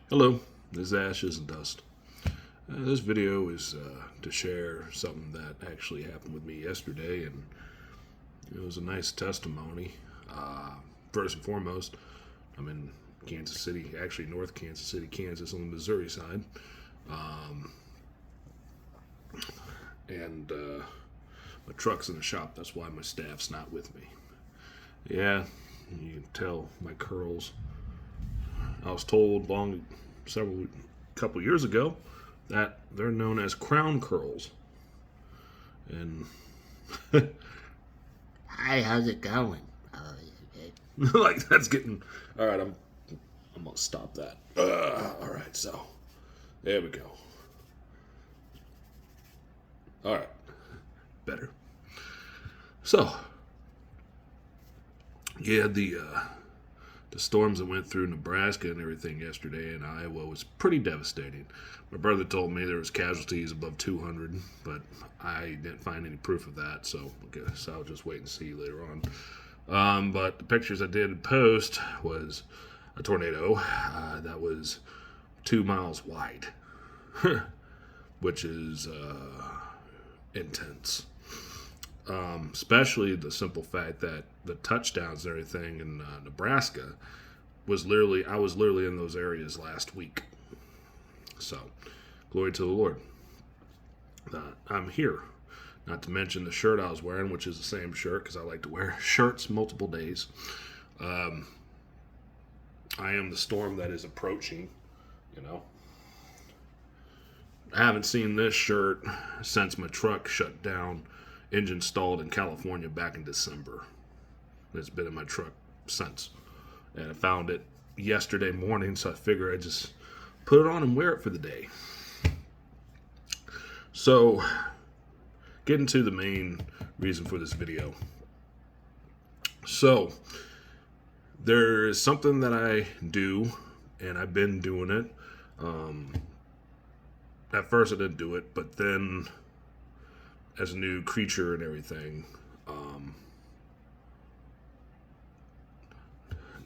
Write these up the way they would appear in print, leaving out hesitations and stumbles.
Hello, this is Ashes and Dust. This video is to share something that actually happened with me yesterday, and it was a nice testimony. First and foremost, I'm in Kansas City, actually North Kansas City, Kansas, on the Missouri side, and my truck's in the shop. That's why my staff's not with me. Yeah, you can tell my curls. I was told couple years ago that they're known as crown curls, and Hi, how's it going? like that's getting all right. I'm gonna stop that. All right, so there we go. All right, better. So yeah, the storms that went through Nebraska and everything yesterday in Iowa was pretty devastating. My brother told me there was casualties above 200, but I didn't find any proof of that, so I guess I'll just wait and see later on. But the pictures I did post was a tornado that was 2 miles wide, which is intense. Especially the simple fact that the touchdowns and everything in Nebraska I was literally in those areas last week. So, glory to the Lord. I'm here. Not to mention the shirt I was wearing, which is the same shirt because I like to wear shirts multiple days. I am the storm that is approaching, you know. I haven't seen this shirt since my truck shut down, engine stalled in California back in December. It's been in my truck since. And I found it yesterday morning, so I figure I'd just put it on and wear it for the day. So, getting to the main reason for this video. So, there is something that I do, and I've been doing it. At first I didn't do it, but then as a new creature and everything,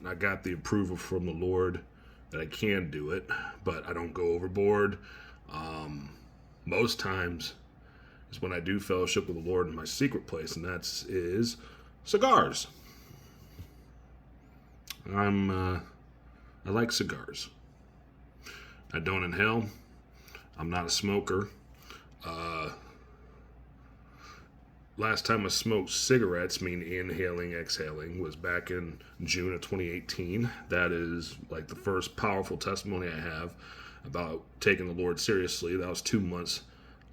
I got the approval from the Lord that I can do it, but I don't go overboard. Most times is when I do fellowship with the Lord in my secret place, and is cigars. I like cigars. I don't inhale. I'm not a smoker. Last time I smoked cigarettes, meaning inhaling, exhaling, was back in June of 2018. That is like the first powerful testimony I have about taking the Lord seriously. That was 2 months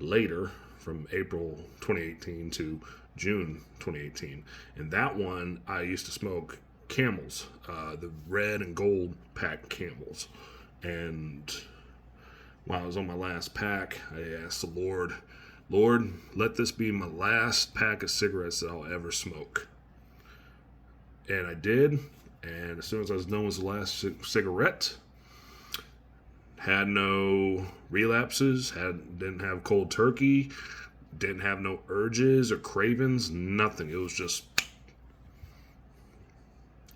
later, from April 2018 to June 2018. And that one, I used to smoke Camels, the red and gold pack Camels. And while I was on my last pack, I asked the Lord, let this be my last pack of cigarettes that I'll ever smoke. And I did. And as soon as I was done with the last cigarette, had no relapses, didn't have cold turkey, didn't have no urges or cravings, nothing. It was just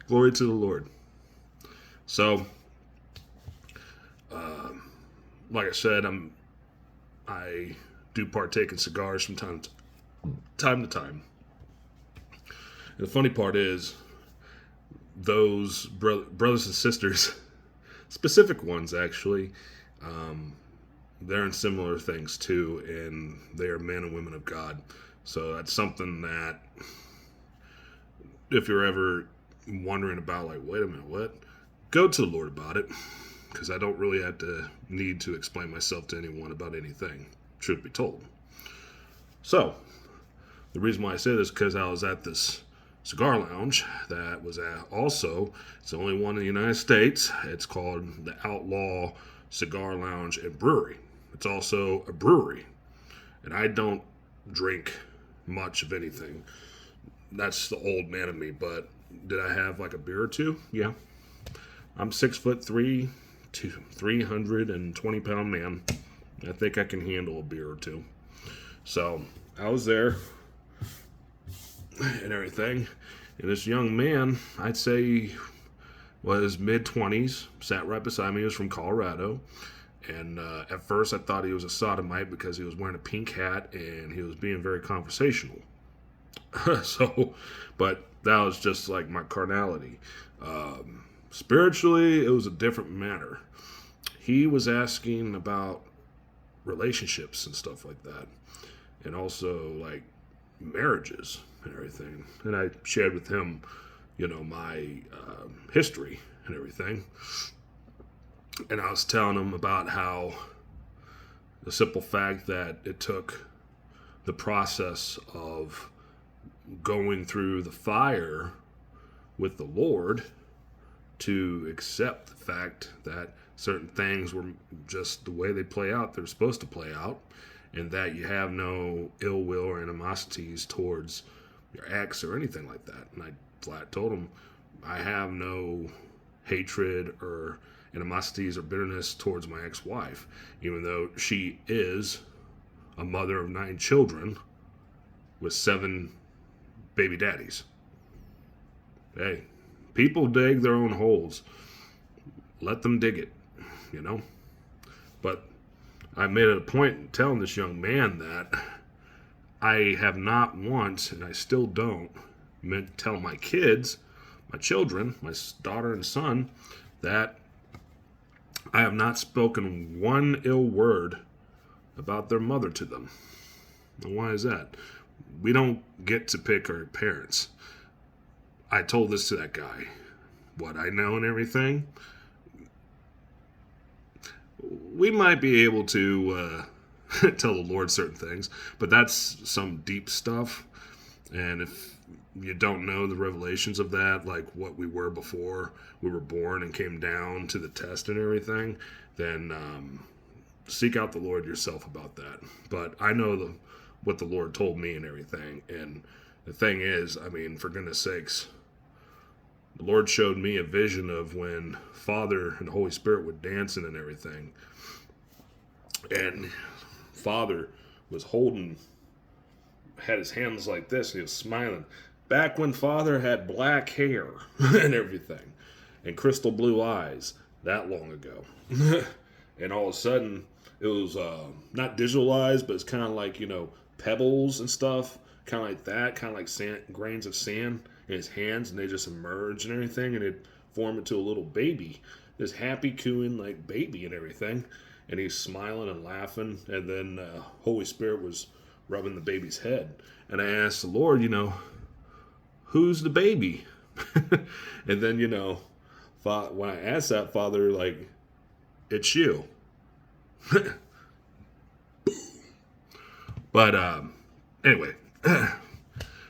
glory to the Lord. So, like I said, I do partake in cigars from time to time. And the funny part is, those brothers and sisters, specific ones actually, they're in similar things too, and they are men and women of God. So that's something that, if you're ever wondering about, like, wait a minute, what? Go to the Lord about it, because I don't really need to explain myself to anyone about anything, truth be told. So, the reason why I say this is because I was at this cigar lounge that was it's the only one in the United States. It's called the Outlaw Cigar Lounge and Brewery. It's also a brewery. And I don't drink much of anything. That's the old man of me, but did I have like a beer or two? Yeah. I'm 6'3", 320-pound man. I think I can handle a beer or two. So I was there and everything. And this young man, I'd say was mid-20s, sat right beside me. He was from Colorado. And at first I thought he was a sodomite because he was wearing a pink hat and he was being very conversational. So, but that was just like my carnality. Spiritually, it was a different matter. He was asking about relationships and stuff like that. And also like marriages and everything. And I shared with him, my history and everything. And I was telling him about how the simple fact that it took the process of going through the fire with the Lord to accept the fact that certain things were just the way they play out, they're supposed to play out, and that you have no ill will or animosities towards your ex or anything like that. And I flat told him, I have no hatred or animosities or bitterness towards my ex-wife, even though she is a mother of 9 children with 7 baby daddies. Hey, people dig their own holes. Let them dig it, But I made it a point in telling this young man that I have not once, and I still don't, meant to tell my kids, my children, my daughter and son, that I have not spoken one ill word about their mother to them. And why is that? We don't get to pick our parents. I told this to that guy. What I know and everything. We might be able to tell the Lord certain things, but that's some deep stuff. And if you don't know the revelations of that, like what we were before we were born and came down to the test and everything, then seek out the Lord yourself about that. But I know what the Lord told me and everything. And the thing is, for goodness sakes, the Lord showed me a vision of when Father and the Holy Spirit were dancing and everything. And Father was had his hands like this, and he was smiling. Back when Father had black hair and everything, and crystal blue eyes, that long ago. And all of a sudden, it was not digitalized, but it's kind of like, pebbles and stuff, kind of like that, kind of like sand, grains of sand in his hands, and they just emerge and everything, and it formed into a little baby, this happy cooing like baby and everything. And he's smiling and laughing, and then Holy Spirit was rubbing the baby's head. And I asked the Lord, who's the baby? And then, when I asked that, Father, like, it's you. But anyway,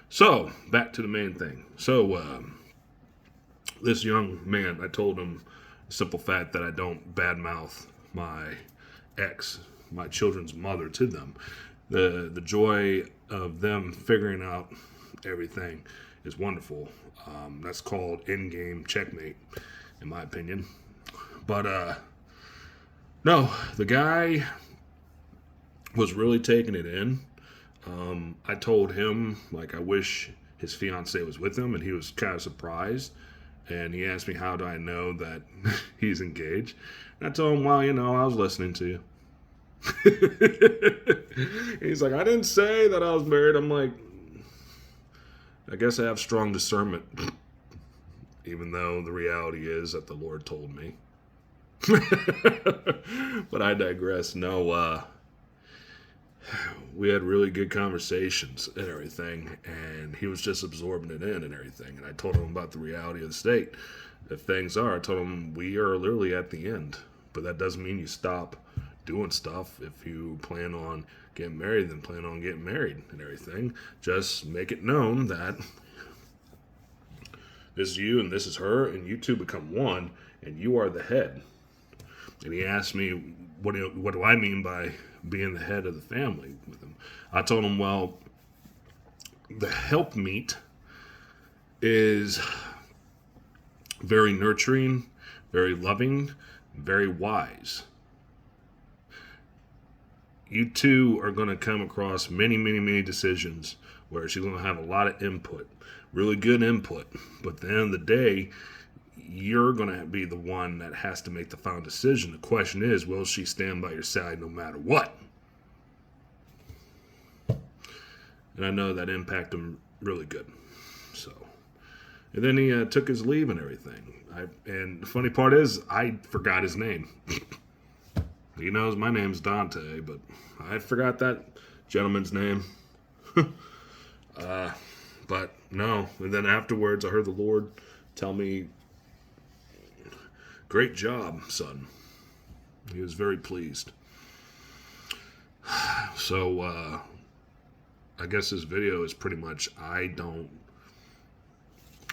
so back to the main thing. So this young man, I told him the simple fact that I don't badmouth my ex, my children's mother, to them. The joy of them figuring out everything is wonderful. That's called in-game checkmate, in my opinion. But no, the guy was really taking it in. I told him, like, I wish his fiance was with him, and he was kind of surprised. And he asked me, how do I know that he's engaged? And I told him, well, I was listening to you. He's like, I didn't say that I was married. I'm like, I guess I have strong discernment, even though the reality is that the Lord told me. But I digress. No, we had really good conversations and everything, and he was just absorbing it in and everything. And I told him about the reality of the state. If things are, I told him we are literally at the end, but that doesn't mean you stop doing stuff. If you plan on getting married, then plan on getting married and everything. Just make it known that this is you and this is her, and you two become one, and you are the head. And he asked me, what do I mean by being the head of the family with him? I told him, well, the helpmeet is very nurturing, very loving, very wise. You two are going to come across many, many, many decisions where she's going to have a lot of input, really good input. But at the end of the day, you're going to be the one that has to make the final decision. The question is, will she stand by your side no matter what? And I know that impacted him really good. So, and then he took his leave and everything. And the funny part is, I forgot his name. He knows my name's Dante, but I forgot that gentleman's name. But no. And then afterwards, I heard the Lord tell me, "Great job, son." He was very pleased. So, I guess this video is pretty much, I'm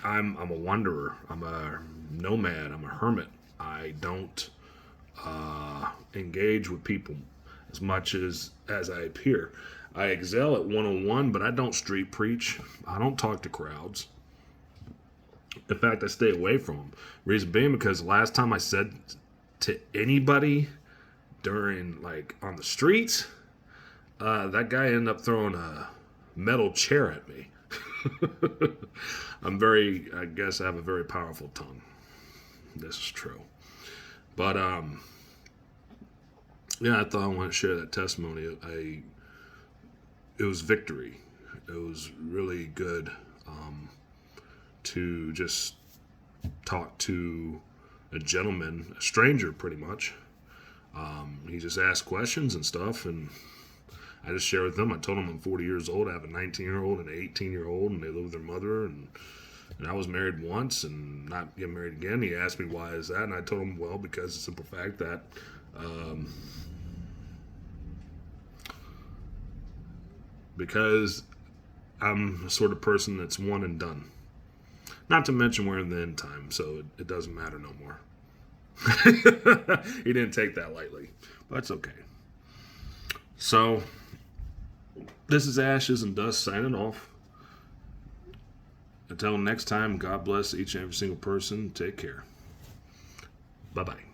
a wanderer. I'm a nomad. I'm a hermit. I don't engage with people as much as I appear. I excel at one-on-one, but I don't street preach. I don't talk to crowds. In fact, I stay away from them. Reason being, because last time I said to anybody during, like, on the streets, that guy ended up throwing a metal chair at me. I guess I have a very powerful tongue. This is true. But, yeah, I thought I wanted to share that testimony. It was victory. It was really good to just talk to a gentleman, a stranger pretty much. He just asked questions and stuff, and I just shared with them. I told him I'm 40 years old. I have a 19-year-old and an 18-year-old, and they live with their mother, and I was married once and not get married again. He asked me, why is that? And I told him, well, because the simple fact that because I'm the sort of person that's one and done. Not to mention we're in the end time, so it doesn't matter no more. He didn't take that lightly, but it's okay. So, this is Ashes and Dust signing off. Until next time, God bless each and every single person. Take care. Bye-bye.